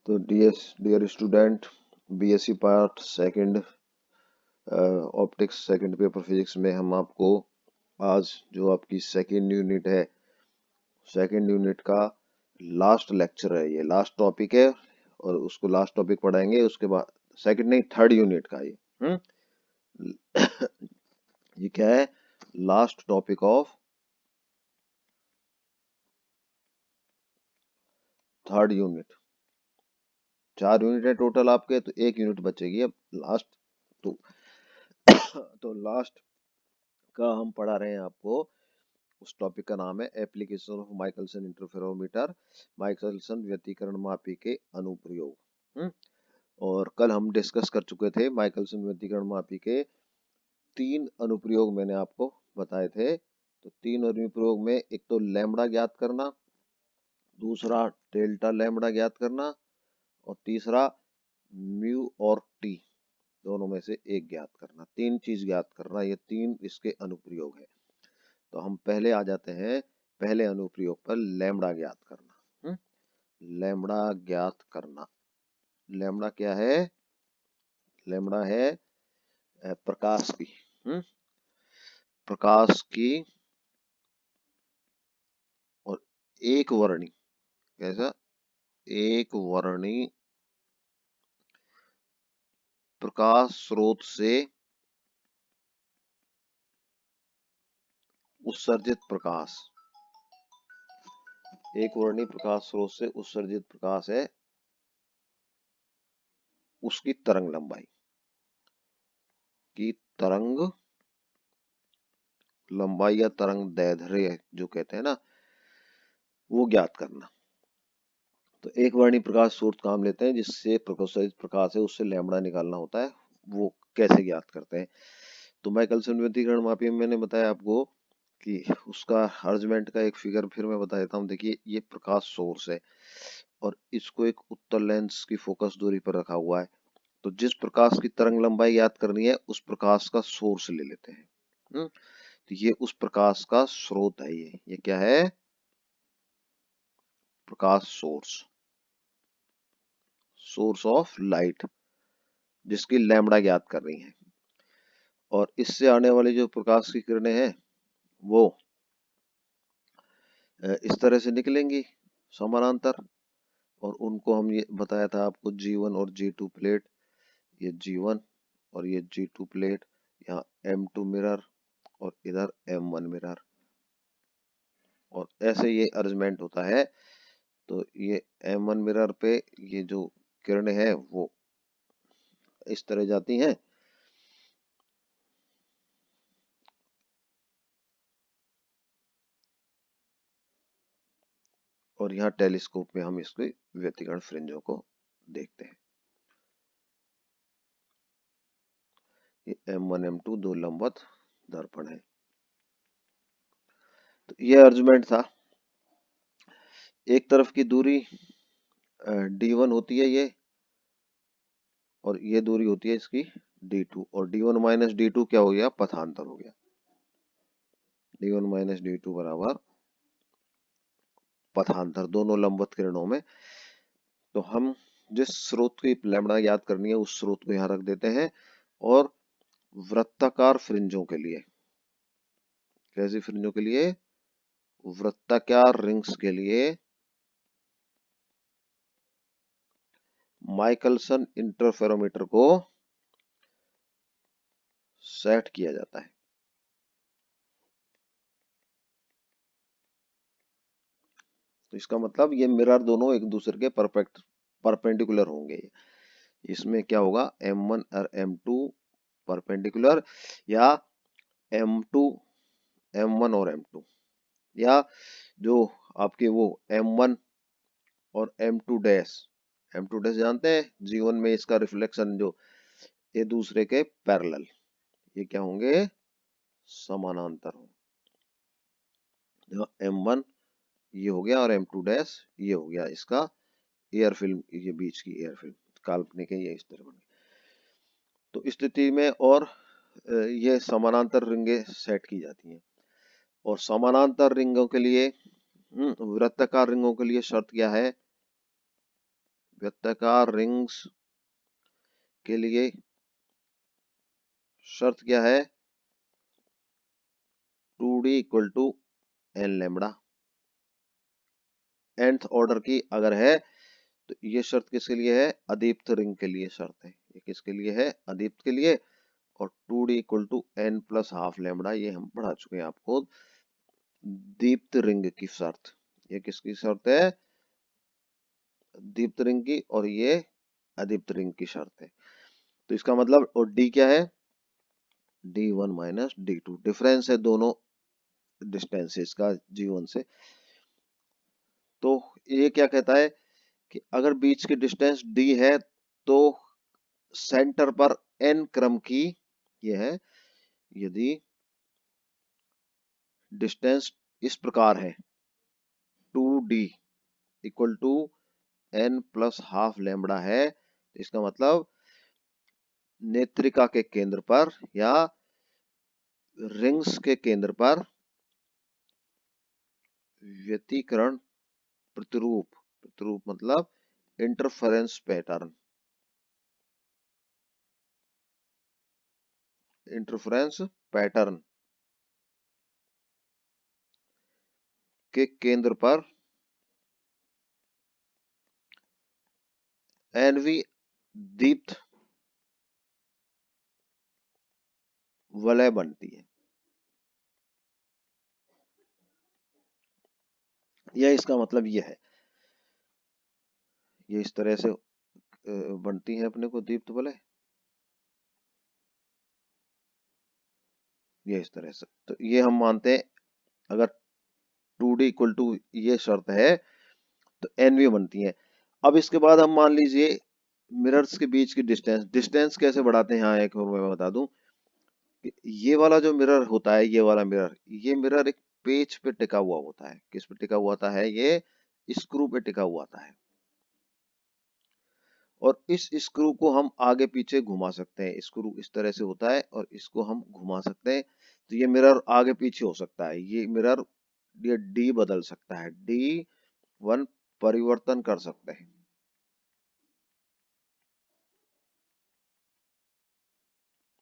तो dear student, BSc part second optics second paper physics में हम आपको आज जो आपकी सेकंड यूनिट है, सेकंड यूनिट का लास्ट लेक्चर है, ये लास्ट टॉपिक है और उसको लास्ट टॉपिक पढ़ाएंगे। उसके बाद सेकंड नहीं, थर्ड यूनिट का ये ये क्या है, last topic of third unit. 4 unit है टोटल आपके, तो एक यूनिट बचेगी अब लास्ट। तो तो लास्ट का हम पढ़ा रहे हैं आपको, उस टॉपिक का नाम है application of Michelson interferometer, Michelson व्यतिकरण मापी के अनुप्रयोग। और कल हम डिस्कस कर चुके थे माइकलसन व्यतिकरण मापी के 3 अनुप्रयोग मैंने आपको बताए थे। तो 3 अनुप्रयोग में एक तो लैम्बडा ज्ञात करना, दूसरा डेल्टा लैम्बडा ज्ञात करना, और तीसरा म्यू और टी दोनों में से एक ज्ञात करना। 3 चीज ज्ञात करना, ये 3 इसके अनुप्रयोग है। तो हम पहले आ जाते हैं पहले अनुप्रयोग पर, लैम्बडा ज्ञात करना। लैम्बडा ज्ञात करना, लैम्बडा क्या है? लैम्बडा है प्रकाश की, प्रकाश की और एक वर्णी, कैसा? एक वर्णी प्रकाश स्रोत से उत्सर्जित प्रकाश, एक वर्णी प्रकाश स्रोत से उत्सर्जित प्रकाश है उसकी तरंग लंबाई, की तरंग लंबाई या तरंग दैर्ध्य जो कहते हैं ना, वो ज्ञात करना। तो एक वर्णी प्रकाश स्रोत काम लेते हैं जिससे उत्सर्जित प्रकाश है उससे लैम्बडा निकालना होता है। वो कैसे ज्ञात करते हैं? तो माइकलसन व्यतिकरण मापी में मैंने बताया आपको कि उसका अर्जमेंट का एक फिगर फिर मैं बता देता हूँ। देखिए, ये प्रकाश सोर्स है और इसको एक उत्तल लेंस की फोकस दूरी पर रखा हुआ है। तो जिस प्रकाश की तरंग लंबाई याद करनी है उस प्रकाश का सोर्स ले लेते हैं। तो ये उस प्रकाश का स्रोत है। ये क्या है? प्रकाश सोर्स, सोर्स ऑफ लाइट, जिसकी लैम्बडा ज्ञात कर रही है। और इससे आने वाली जो प्रकाश की किरणें हैं वो इस तरह से निकलेंगी समानांतर, और उनको हम ये बताया था आपको G1 और G2 प्लेट, ये G1 और ये G2 प्लेट, यहाँ M2 मिरर और इधर M1 मिरर, और ऐसे ये अरेंजमेंट होता है। तो ये M1 मिरर पे ये जो किरणें हैं वो इस तरह जाती हैं, और यहाँ टेलीस्कोप में हम इसके व्यतिकरण फ्रिंजों को देखते हैं। ये M1 M2 दो लंबवत दर्पण है। तो ये अर्जुमेंट था। एक तरफ की दूरी D1 होती है ये, और ये दूरी होती है इसकी D2, और D1 माइनस D2 क्या हो गया? पथांतर हो गया। D1 माइनस D2 बराबर पथांतर, दोनों लंबवत किरणों में। तो हम जिस स्रोत की लैम्बडा याद करनी है उस स्रोत को यहाँ रख देते हैं, और वृत्ताकार फ्रिंजों के लिए, कैसी फ्रिंजों के लिए? वृत्ताकार रिंग्स के लिए माइकलसन इंटरफेरोमीटर को सेट किया जाता है। तो इसका मतलब ये मिरर दोनों एक दूसरे के परपेंडिकुलर होंगे। इसमें क्या होगा? M1 और M2 परपेंडिकुलर, या M2 M1 और M2, या जो आपके वो M1 और M2 डैश, M2 डैश जानते हैं, G1 में इसका रिफ्लेक्शन जो ये दूसरे के पैरेलल, ये क्या होंगे? समानांतर होंगे। M1 ये हो गया और M2 डैश ये हो गया इसका एयर फिल्म, ये बीच की एयर फिल्म काल्पनिक है, ये इस तरह बन गई। तो इस स्थिति में और ये समानांतर रिंगें सेट की जाती हैं। और समानांतर रिंगों के लिए, वृत्ताकार रिंगों के लिए शर्त क्या है? वृत्ताकार रिंग्स के लिए शर्त क्या है? 2D equal to n lambda. nth order की अगर है तो ये शर्त किसके लिए है? अदीप्त रिंग के लिए शर्त है। ये किसके लिए है? अदीप्त के लिए। और 2D equal to n plus half lambda, ये हम पढ़ा चुके हैं आपको, दीप्त रिंग की शर्त। ये किसकी शर्त है? दीप्त रिंग की, और ये अदीप्त रिंग की शर्त है। तो इसका मतलब, और डी क्या है? D1 माइनस D2, डिफरेंस है दोनों डिस्टेंसेस का G1 से। तो ये क्या कहता है कि अगर बीच की डिस्टेंस D है तो सेंटर पर n क्रम की, ये है, यदि डिस्टेंस इस प्रकार है 2D equal to n plus half lambda है, तो इसका मतलब नेत्रिका के केंद्र पर या रिंग्स के केंद्र पर व्यतिकरण प्रतिरूप, प्रतिरूप मतलब इंटरफेरेंस पैटर्न, इंटरफेरेंस पैटर्न के केंद्र पर एनवी दीप्त वलय बनती है। यह इसका मतलब यह है, ये इस तरह से बनती है अपने को दीप्त वलय, ये इस तरह से। तो ये हम मानते हैं अगर 2D इक्वल टू ये शर्त है तो एनवी बनती है। अब इसके बाद हम मान लीजिए मिरर्स के बीच की डिस्टेंस, डिस्टेंस कैसे बढ़ाते हैं, यहाँ एक और मैं बता दूं कि ये वाला जो मिरर होता है, ये वाला मिरर, ये मिरर एक पेच पे टिका हुआ होता है। किस पे टिका हुआ होता है? ये स्क्रू पे टिका हुआ होता है, और इस स्क्रू को हम आगे पीछे घुमा सकते हैं। स्क्रू इस तरह से होता है और इसको हम घुमा सकते हैं, तो ये मिरर आगे पीछे हो सकता है। ये मिरर, ये डी बदल सकता है, D1 परिवर्तन कर सकते हैं।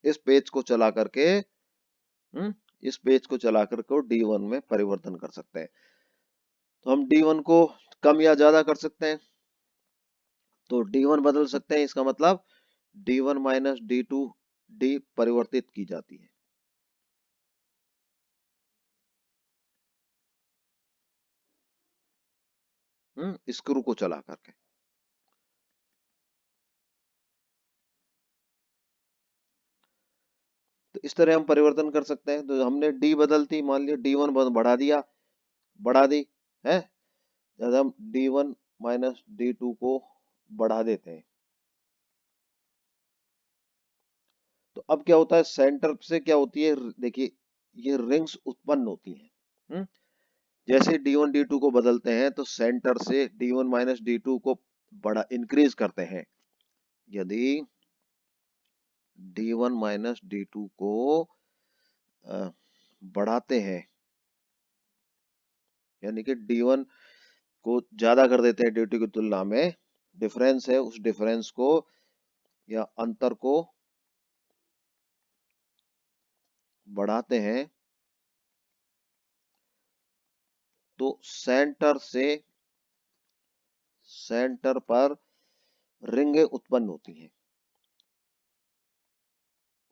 इस पेज को चला करके, इस पेज को चला करके D1 में परिवर्तन कर सकते हैं। तो हम D1 को कम या ज्यादा कर सकते हैं, तो D1 बदल सकते हैं। इसका मतलब D1 माइनस D2, D परिवर्तित की जाती है, स्क्रू को चला करके। तो इस तरह हम परिवर्तन कर सकते हैं। तो हमने D बदलती, मान लिया D1 बढ़ा दिया, बढ़ा दी है, जब हम D1 माइनस D2 को बढ़ा देते हैं, तो अब क्या होता है? सेंटर से क्या होती है, देखिए ये रिंग्स उत्पन्न होती हैं। जैसे D1 D2 को बदलते हैं तो सेंटर से D1 माइनस D2 को बड़ा इंक्रीज करते हैं। यदि D1 माइनस D2 को बढ़ाते हैं, यानी कि D1 को ज्यादा कर देते हैं D2 की तुलना में, डिफरेंस है, उस डिफरेंस को या अंतर को बढ़ाते हैं, तो सेंटर पर रिंगें उत्पन्न होती हैं,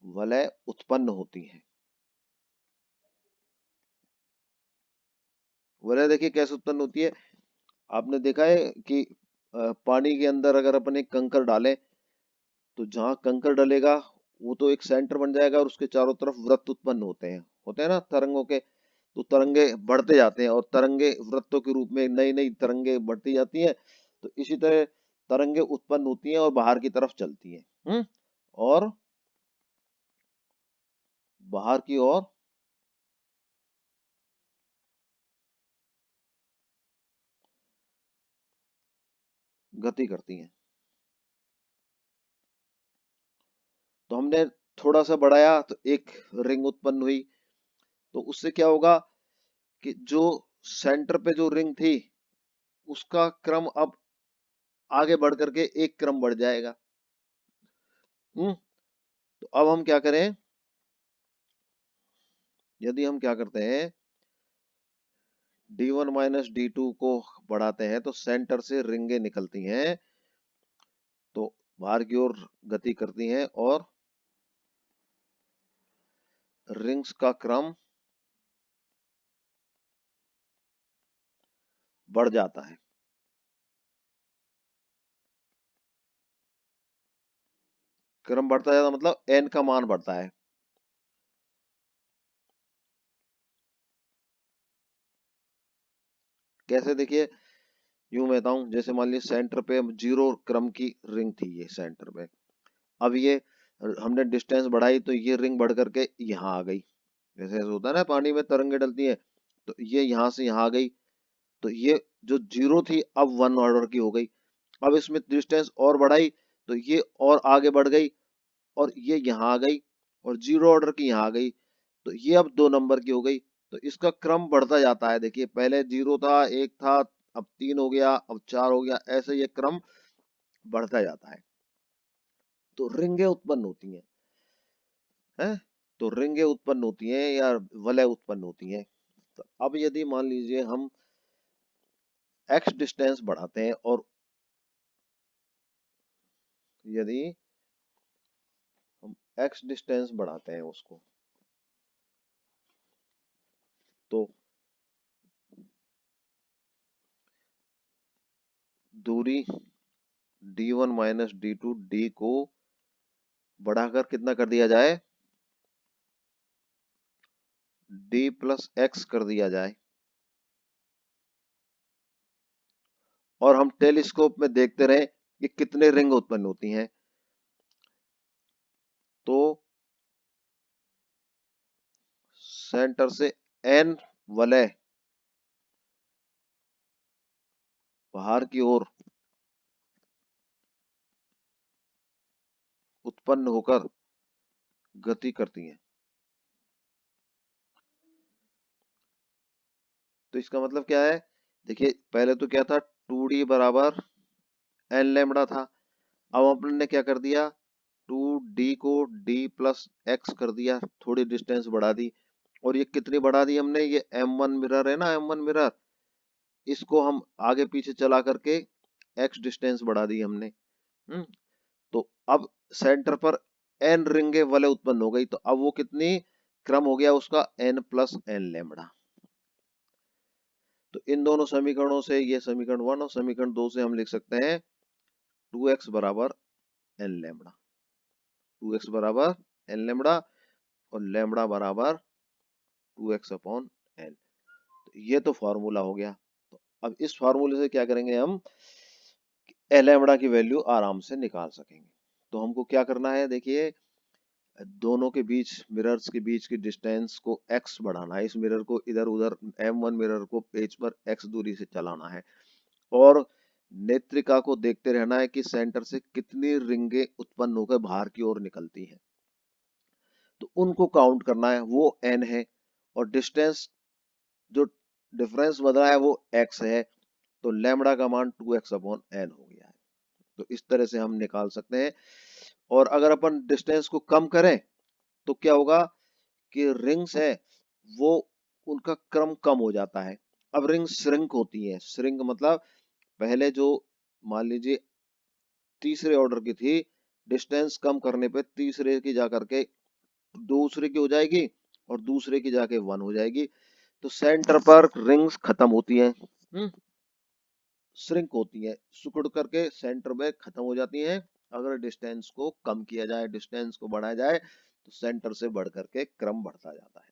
वलय उत्पन्न होती हैं। वलय देखिए कैसे उत्पन्न होती है। आपने देखा है कि पानी के अंदर अगर अपन एक कंकर डालें, तो जहां कंकर डलेगा वो तो एक सेंटर बन जाएगा, और उसके चारों तरफ वृत्त उत्पन्न होते हैं ना तरंगों के। तो तरंगे बढ़ते जाते हैं, और तरंगे वृत्तों के रूप में नई नई तरंगे बढ़ती जाती हैं। तो इसी तरह तरंगे उत्पन्न होती हैं और बाहर की तरफ चलती हैं, और बाहर की ओर गति करती हैं। तो हमने थोड़ा सा बढ़ाया तो एक रिंग उत्पन्न हुई, तो उससे क्या होगा कि जो सेंटर पे जो रिंग थी उसका क्रम अब आगे बढ़ करके एक क्रम बढ़ जाएगा। तो अब हम क्या करें, यदि हम क्या करते हैं D1 माइनस D2 को बढ़ाते हैं तो सेंटर से रिंगे निकलती हैं, तो बाहर की ओर गति करती हैं और रिंग्स का क्रम बढ़ जाता है। क्रम बढ़ता जाता मतलब n का मान बढ़ता है। कैसे, देखिए यूं मैं बताऊं, जैसे मान लीजिए सेंटर पे 0 क्रम की रिंग थी ये सेंटर पे, अब ये हमने डिस्टेंस बढ़ाई तो ये रिंग बढ़ करके यहाँ आ गई। जैसे ऐसे होता है ना पानी में तरंगे डलती है, तो ये यहाँ से यहाँ आ गई, तो ये जो 0 थी अब 1 ऑर्डर की हो गई। अब इसमें डिस्टेंस और बढ़ाई तो ये और आगे बढ़ गई और ये यहाँ आ गई और 0 ऑर्डर की यहाँ आ गई, तो ये अब 2 नंबर की हो गई। तो इसका क्रम बढ़ता जाता है, देखिए पहले 0 था, 1 था, अब 3 हो गया, अब 4 हो गया, ऐसे ये क्रम बढ़ता जाता है। तो रिंगे उत्पन्न होती हैं, तो रिंगे उत्पन्न होती हैं या वलय उत्पन्न होती हैं। तो अब यदि मान लीजिए हम x डिस्टेंस बढ़ाते हैं और यदि हम x डिस्टेंस बढ़ाते हैं उसको, तो दूरी D1 माइनस D2 D को बढ़ाकर कितना कर दिया जाए, D प्लस x कर दिया जाए, और हम टेलीस्कोप में देखते रहे कि कितने रिंग उत्पन्न होती हैं। तो सेंटर से n वलय बाहर की ओर उत्पन्न होकर गति करती हैं। तो इसका मतलब क्या है, देखिए पहले तो क्या था 2D बराबर n लैम्बडा था, अब अपन ने क्या कर दिया 2D को D प्लस x कर दिया, थोड़ी डिस्टेंस बढ़ा दी, और ये कितनी बढ़ा दी हमने, ये M1 मिरर है ना, M1 मिरर, इसको हम आगे पीछे चला करके x डिस्टेंस बढ़ा दी हमने। तो अब सेंटर पर n रिंगे वलय उत्पन्न हो गई, तो अब वो कितनी क्रम हो गया उसका n प्लस n लैम्बडा। तो इन दोनों समीकरणों से, ये समीकरण 1 और समीकरण 2 से हम लिख सकते हैं 2x बराबर n लैम्बडा, 2x बराबर n लैम्बडा और लैम्बडा बराबर 2x अपॉन n। तो ये तो फॉर्मूला हो गया। तो अब इस फॉर्मूले से क्या करेंगे हम, लैम्बडा की वैल्यू आराम से निकाल सकेंगे। तो हमको क्या करना है, देखिए दोनों के बीच, मिरर्स के बीच की डिस्टेंस को x बढ़ाना है, इस मिरर को इधर उधर M1 मिरर को पेज पर x दूरी से चलाना है, और नेत्रिका को देखते रहना है कि सेंटर से कितनी रिंगे उत्पन्न होकर बाहर की ओर निकलती हैं, तो उनको काउंट करना है, वो n है, और डिस्टेंस जो डिफरेंस बदला है वो x है, तो लैम्बडा का मान 2x अपॉन n हो गया है। तो इस तरह से हम निकाल सकते हैं। और अगर अपन डिस्टेंस को कम करें तो क्या होगा कि रिंग्स है वो, उनका क्रम कम हो जाता है। अब रिंग श्रिंक होती है, श्रिंक मतलब पहले जो मान लीजिए तीसरे ऑर्डर की थी, डिस्टेंस कम करने पे तीसरे की जाकर के दूसरे की हो जाएगी और दूसरे की जाके 1 हो जाएगी, तो सेंटर पर रिंग्स खत्म होती हैं, श्रिंक होती है, सिकुड़ करके सेंटर में खत्म हो जाती हैं। अगर डिस्टेंस को कम किया जाए, डिस्टेंस को बढ़ाया जाए, तो सेंटर से बढ़ करके क्रम बढ़ता जाता है।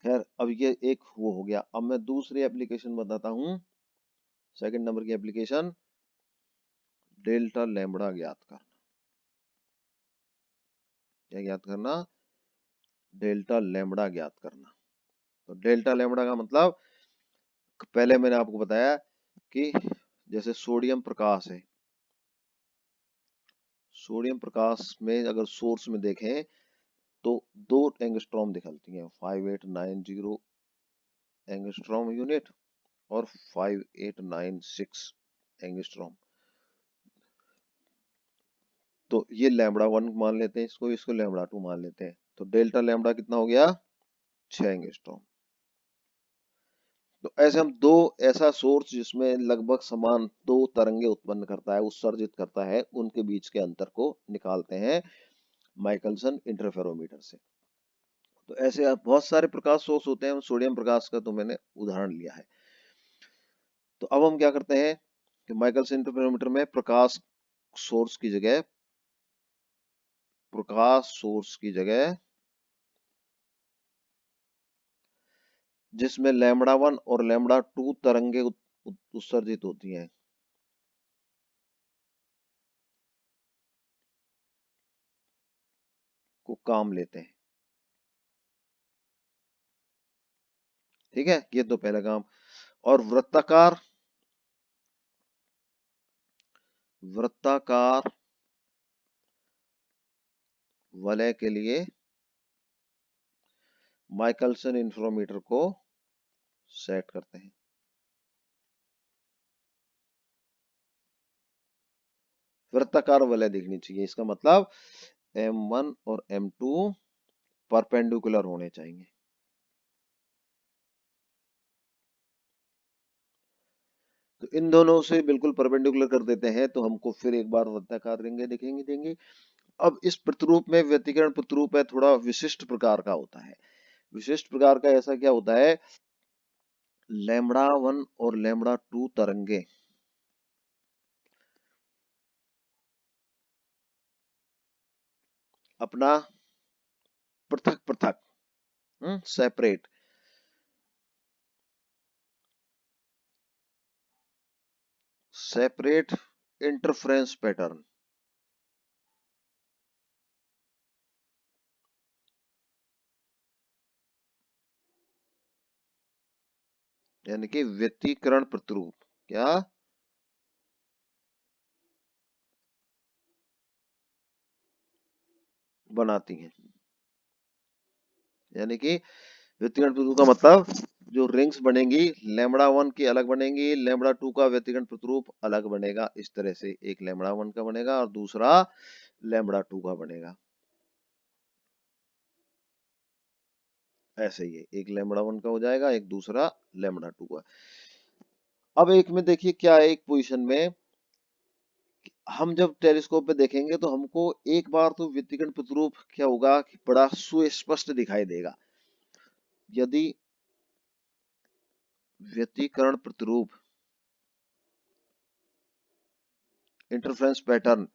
खैर अब ये एक वो हो गया। अब मैं दूसरी एप्लीकेशन बताता हूँ, सेकंड नंबर की एप्लीकेशन, डेल्टा लैम्बडा ज्ञात करना। क्या ज्ञात करना, डेल्टा लैम्बडा ज्ञात करना। तो डेल्टा लैम्बडा का मतलब, पहले मैंने आपको बताया कि जैसे सोडियम प्रकाश है, सोडियम प्रकाश में अगर सोर्स में देखें तो 2 एंगस्ट्रॉम निकलती हैं, 5890 एंगस्ट्रॉम यूनिट और 5896। एंगस्ट्रॉम। तो ये लैम्बडा 1 मान लेते हैं, इसको इसको लैम्बडा 2 मान लेते हैं, तो डेल्टा लैम्बडा कितना हो गया, 6 एंगस्ट्रॉम। तो ऐसे हम दो ऐसा सोर्स जिसमें लगभग समान दो तरंगे उत्पन्न करता है, उत्सर्जित करता है, उनके बीच के अंतर को निकालते हैं माइकलसन इंटरफेरोमीटर से। तो ऐसे बहुत सारे प्रकाश सोर्स होते हैं, सोडियम प्रकाश का तो मैंने उदाहरण लिया है। तो अब हम क्या करते हैं कि माइकलसन इंटरफेरोमीटर में सोर्स की जगह प्रकाश सोर्स की जगह जिसमें लैम्बडा 1 और लैम्बडा 2 तरंगे उत्सर्जित होती हैं, को काम लेते हैं। ठीक है, ये तो पहला काम। और वृत्ताकार वलय के लिए माइकलसन इंटरफेरोमीटर को सेट करते हैं। वृत्ताकार वलय दिखनी चाहिए, इसका मतलब M1 और M2 परपेंडिकुलर होने चाहिए। तो इन दोनों से बिल्कुल परपेंडिकुलर कर देते हैं, तो हमको फिर एक बार वृत्ताकार देंगे देंगे। अब इस प्रतिरूप में व्यतिकरण प्रतिरूप है, थोड़ा विशिष्ट प्रकार का होता है। विशिष्ट प्रकार का ऐसा क्या होता है, लैम्बडा 1 और लैम्बडा 2 तरंगे अपना पृथक पृथक सेपरेट इंटरफ्रेंस पैटर्न, यानी कि व्यतिकरण प्रतिरूप क्या बनाती हैं। यानी कि व्यतिकरण प्रतिरूप का मतलब जो रिंग्स बनेंगी लैम्बडा 1 की अलग बनेंगी, लैम्बडा 2 का व्यतिकरण प्रतिरूप अलग बनेगा। इस तरह से एक लैम्बडा 1 का बनेगा और दूसरा लैम्बडा 2 का बनेगा। ऐसे ही एक लैम्बडा 1 का हो जाएगा, एक दूसरा लैम्बडा 2 का। अब एक में देखिए क्या है, एक पोजीशन में हम जब टेलीस्कोप पे देखेंगे तो हमको एक बार तो व्यतिकरण प्रतिरूप क्या होगा कि बड़ा सुस्पष्ट दिखाई देगा। यदि व्यतिकरण प्रतिरूप इंटरफ्रेंस पैटर्न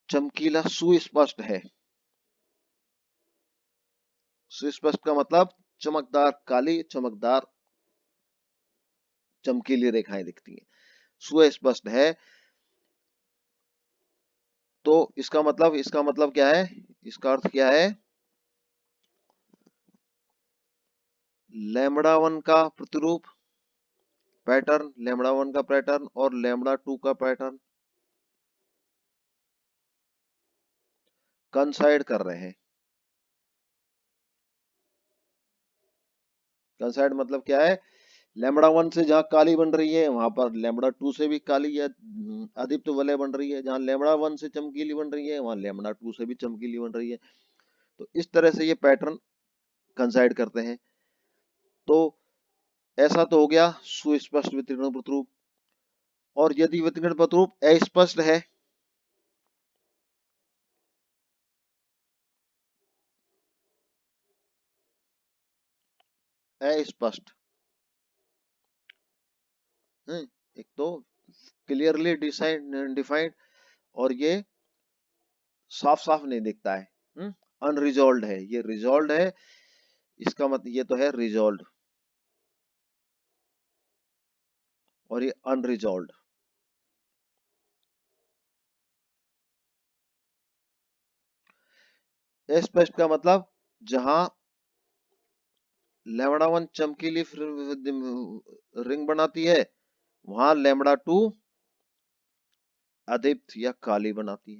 चमकीला सुस्पष्ट है, सुस्पष्ट का मतलब चमकदार, काली चमकदार चमकीली रेखाएं दिखती हैं, सुस्पष्ट है, तो इसका मतलब क्या है, इसका अर्थ क्या है, लैम्बडा 1 का प्रतिरूप पैटर्न, लैम्बडा 1 का पैटर्न और लैम्बडा 2 का पैटर्न कंसाइड कर रहे हैं। कंसाइड मतलब क्या है, लैम्बडा 1 से जहां काली बन रही है वहां पर लैम्बडा 2 से भी काली या अदीप्त वलय बन रही है, जहां लैम्बडा 1 से चमकीली बन रही है वहां लैम्बडा 2 से भी चमकीली बन रही है। तो इस तरह से ये पैटर्न कंसाइड करते हैं। तो ऐसा तो हो गया सुस्पष्ट व्यतिकरण प्रतिरूप। और यदि व्यतिकरण प्रतिरूप अस्पष्ट है, अस्पष्ट है, एक तो क्लियरली डिफाइंड और ये साफ साफ नहीं दिखता है, अनरिजॉल्व है, ये रिजॉल्व है, इसका मतलब ये तो है रिजॉल्व और ये अनरिजॉल्व। स्पष्ट का मतलब जहां लैम्बडा 1 चमकीली रिंग बनाती है वहां लैम्बडा 2 अदीप्त या काली बनाती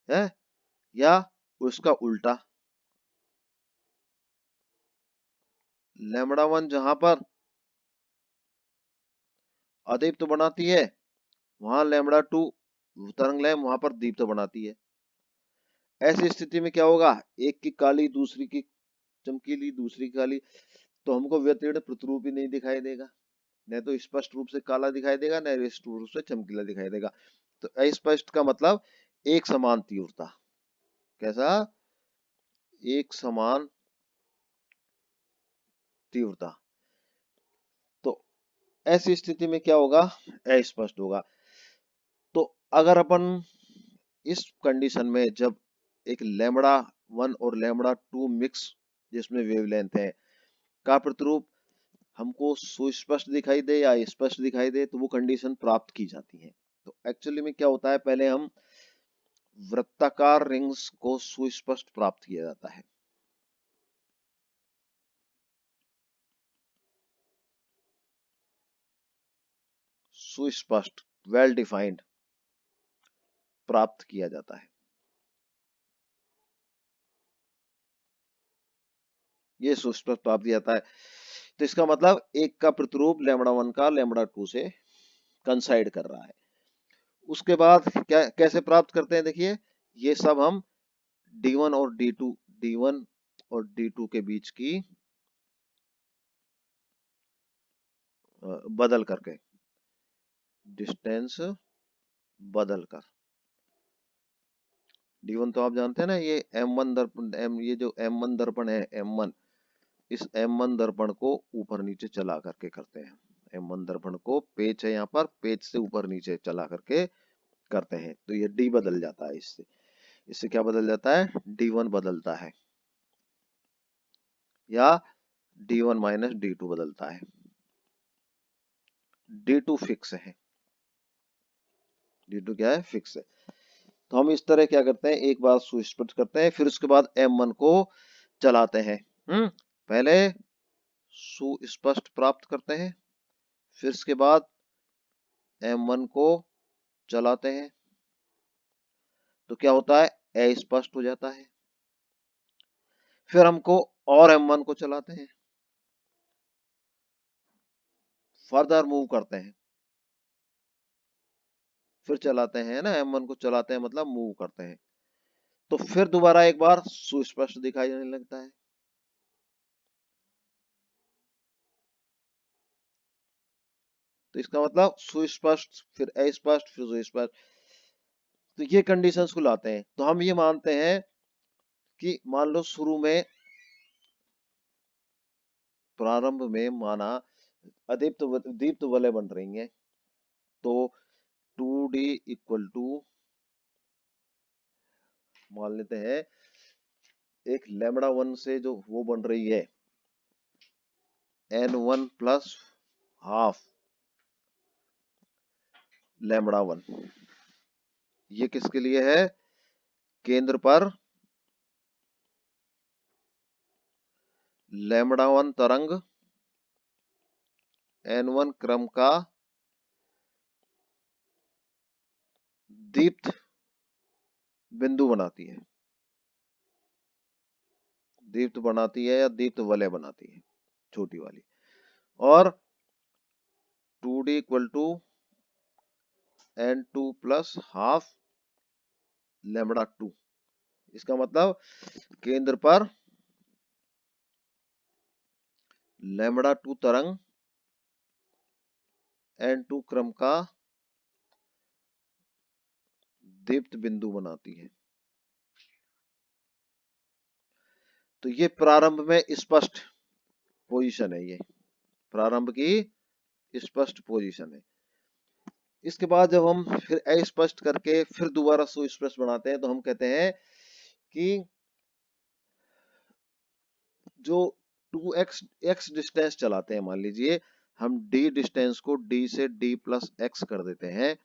है, या उसका उल्टा, लैम्बडा 1 जहां पर अदीप्त बनाती है, वहां लैम्बडा टू तरंग लैम्ब वहां पर दीप्त बनाती है। ऐसी स्थिति में क्या होगा, एक की काली दूसरी की चमकीली दूसरी की काली, तो हमको व्यतिरिक्त प्रतिरूप ही नहीं दिखाई देगा, न तो स्पष्ट रूप से काला दिखाई देगा न स्पष्ट रूप से चमकीला दिखाई देगा। तो अस्पष्ट का मतलब एक समान तीव्रता, कैसा, एक समान तीव्रता। तो ऐसी स्थिति में क्या होगा, अस्पष्ट होगा। तो अगर अपन इस कंडीशन में जब एक लैम्बडा वन और लैम्बडा टू मिक्स जिसमें वेवलेंथ है का प्रतिरूप हमको सुस्पष्ट दिखाई दे या स्पष्ट दिखाई दे, तो वो कंडीशन प्राप्त की जाती है। तो एक्चुअली में क्या होता है, पहले हम वृत्ताकार रिंग्स को सुस्पष्ट प्राप्त किया जाता है। सुस्पष्ट वेल डिफाइंड प्राप्त किया जाता है, ये सुस्पष्ट प्राप्त किया जाता है। तो इसका मतलब एक का प्रतिरूप लैम्बडा वन का लैम्बडा टू से कंसाइड कर रहा है। उसके बाद क्या कैसे प्राप्त करते हैं, देखिए ये सब हम D1 और D2, D1 और D2 के बीच की बदल करके, डिस्टेंस बदल कर, D1 तो आप जानते हैं ना, ये M1 दर्पण ये जो M1 दर्पण है M1, इस M1 दर्पण को ऊपर नीचे चला करके करते हैं। M1 दर्पण को पेच है यहाँ पर, पेच से ऊपर नीचे चला करके करते हैं, तो ये D बदल जाता है, इससे इससे क्या बदल जाता है, D1 बदलता है या D1 माइनस D2 बदलता है। D2 फिक्स है, D2 क्या है, फिक्स है। तो हम इस तरह क्या करते हैं, एक बार सुस्पष्ट करते हैं, फिर उसके बाद M1 को चलाते हैं। पहले सुस्पष्ट प्राप्त करते हैं, फिर इसके बाद M1 को चलाते हैं, तो क्या होता है, अस्पष्ट हो जाता है। फिर हमको और M1 को चलाते हैं, फर्दर मूव करते हैं, फिर चलाते हैं ना, M1 को चलाते हैं मतलब मूव करते हैं, तो फिर दोबारा एक बार सुस्पष्ट दिखाई देने लगता है। तो इसका मतलब सुस्पष्ट फिर अस्पष्ट फिर सुस्पष्ट, तो ये कंडीशंस को लाते हैं। तो हम ये मानते हैं कि मान लो शुरू में प्रारंभ में माना अदीप्त दीप्त वलय बन रही हैं, तो 2D इक्वल टू मान लेते हैं एक लैम्बडा वन से जो वो बन रही है N1 plus half lambda one, ये किसके लिए है, केंद्र पर लैम्बडा वन तरंग N1 क्रम का दीप्त बिंदु बनाती है, दीप्त बनाती है या दीप्त वलय बनाती है छोटी वाली, और 2D equal to N2 plus half lambda two. इसका मतलब केंद्र पर लैम्बडा टू तरंग N2 क्रम का दीप्त बिंदु बनाती है। तो ये प्रारंभ में स्पष्ट पोजीशन है, ये प्रारंभ की स्पष्ट पोजीशन है। इसके बाद जब हम फिर अस्पष्ट करके फिर दोबारा सुस्पष्ट बनाते हैं, तो हम कहते हैं कि जो 2x डिस्टेंस चलाते हैं, मान लीजिए हम d डिस्टेंस को d से d प्लस x कर देते हैं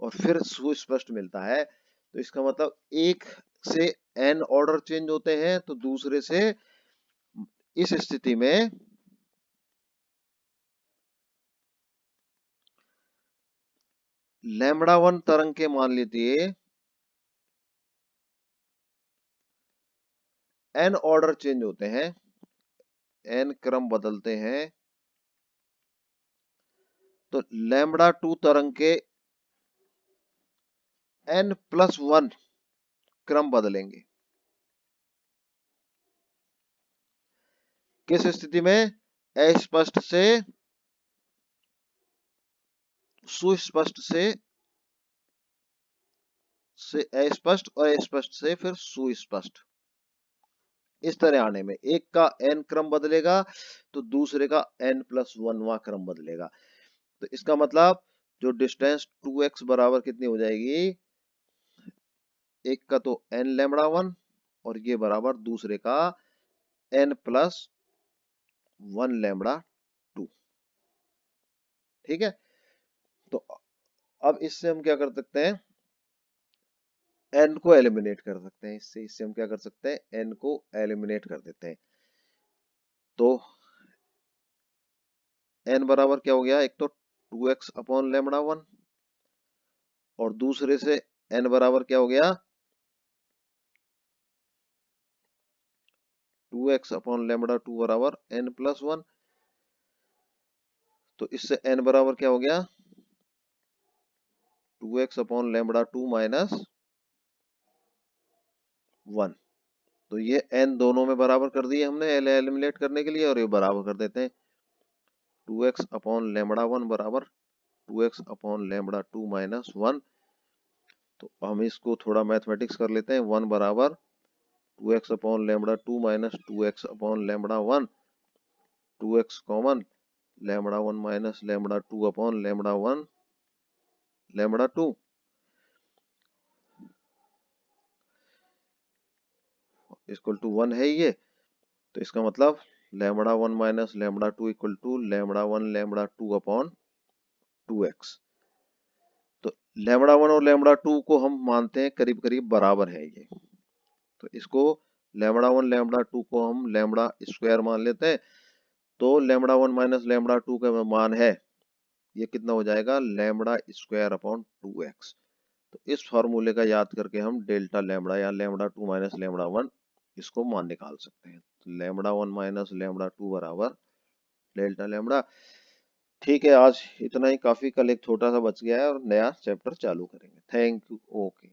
और फिर सुस्पष्ट मिलता है, तो इसका मतलब एक से n ऑर्डर चेंज होते हैं, तो दूसरे से इस स्थिति में लैम्बडा वन तरंग के मान लीजिए n ऑर्डर चेंज होते हैं, n क्रम बदलते हैं, तो लैम्बडा 2 तरंग के n+1 क्रम बदलेंगे। किस स्थिति में? अस्पष्ट से सुस्पष्ट से अस्पष्ट और अस्पष्ट से फिर सुस्पष्ट, इस तरह आने में एक का n क्रम बदलेगा तो दूसरे का n+1वां क्रम बदलेगा। तो इसका मतलब जो डिस्टेंस 2x बराबर कितनी हो जाएगी? एक का तो n लैम्बडा 1 और ये बराबर दूसरे का n+1 लैम्बडा 2। ठीक है, तो अब इससे हम क्या कर सकते हैं? n को एलिमिनेट कर सकते हैं। इससे हम क्या कर सकते हैं? n को एलिमिनेट कर देते हैं। तो n बराबर क्या हो गया? एक तो 2x अपॉन लैम्बडा 1 और दूसरे से n बराबर क्या हो गया? 2x अपॉन लैम्बडा 2 बराबर n+1। तो इससे n बराबर क्या हो गया? 2x upon lambda 2 minus 1। तो ये n दोनों में बराबर कर दिए हमने एलिमिनेट करने के लिए, और ये बराबर कर देते हैं 2x अपॉन लैम्बडा 1 बराबर 2x अपॉन लैम्बडा 2 माइनस 1। तो हम इसको थोड़ा मैथमेटिक्स कर लेते हैं। 1 बराबर 2x upon lambda 2 minus 2x upon lambda 1, 2x common, lambda 1 minus lambda 2 upon lambda 1 lambda 2। Equal to 1 है ये, तो इसका मतलब lambda 1 minus lambda 2 equal to lambda 1 lambda 2 upon 2x। तो लैम्बडा 1 और लैम्बडा 2 को हम मानते हैं करीब करीब बराबर है ये, तो इसको लैम्बडा 1 लैम्बडा 2 को हम लैम्बडा स्क्वायर मान लेते हैं। तो लैम्बडा 1 माइनस लैम्बडा 2 का मान है, ये कितना हो जाएगा? Lambda square upon 2x। तो इस फॉर्मूले का याद करके हम डेल्टा लैम्बडा या लैम्बडा 2 माइनस लैम्बडा 1 इसको मान निकाल सकते हैं। तो लैम्बडा 1 माइनस लैम्बडा 2 बराबर डेल्टा लैम्बडा। ठीक है, आज इतना ही काफी। कल एक छोटा सा बच गया है और नया चैप्टर चालू करेंगे। Thank you. ओके।